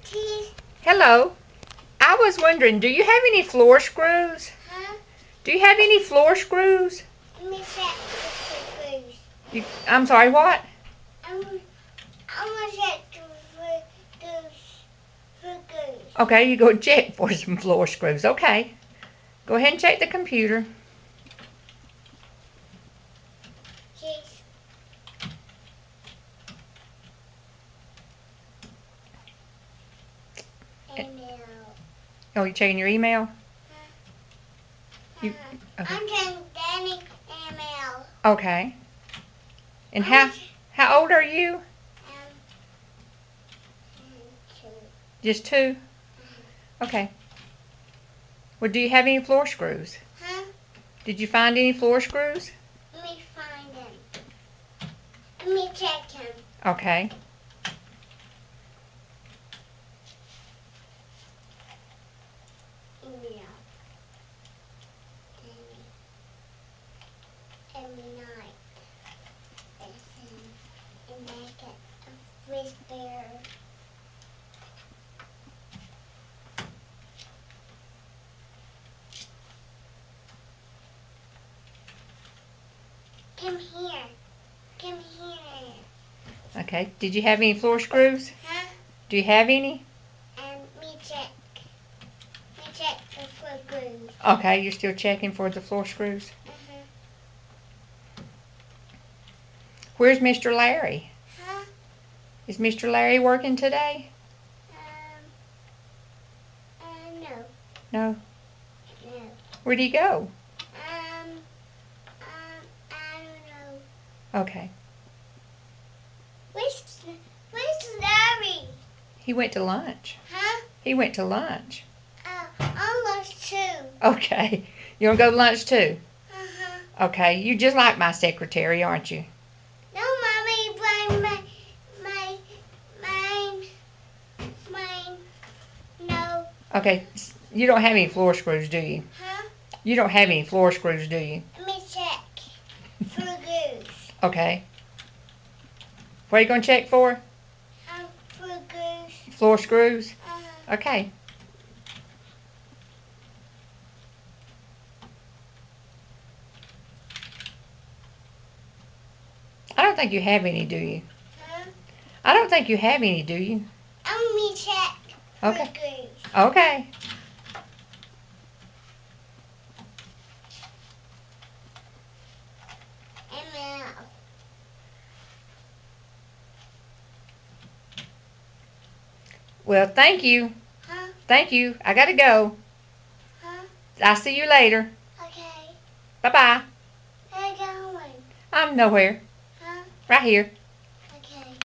Cheese. Hello. I was wondering, do you have any floor screws? Huh? Do you have any floor screws? Let me check the screws. I'm sorry, what? I'm gonna check the screws. Okay, you go check for some floor screws. Okay. Go ahead and check the computer. Cheese. Email. Oh, you checking your email? Okay. I'm checking Danny email. Okay. And how old are you? Two. Just 2? Okay. Well, do you have any floor screws? Huh? Did you find any floor screws? Let me find them. Let me check them. Okay. Email. Danny. Every night. Listen. And make it a whisper. Come here. Come here. Okay. Did you have any floor screws? Huh? Do you have any? Me check. Me check the screws. Okay, you're still checking for the floor screws? Where's Mr. Larry? Huh? Is Mr. Larry working today? No. No. No. Where'd he go? I don't know. Okay. Where's Larry? He went to lunch. Huh? He went to lunch. Almost two. Okay. You want to go to lunch too? Uh-huh. Okay. You just like my secretary, aren't you? No, Mommy, mine. No. Okay. You don't have any floor screws, do you? Huh? You don't have any floor screws, do you? Let me check. Screws. Okay. What are you going to check for? Screws. Floor screws? Uh-huh. Okay. I don't think you have any, do you? Huh? I don't think you have any, do you? Let me check. Okay. Screws. Okay. Email. Well, thank you. Huh? Thank you. I got to go. Huh? I'll see you later. Okay. Bye-bye. Where are you going? I'm nowhere. Huh? Right here.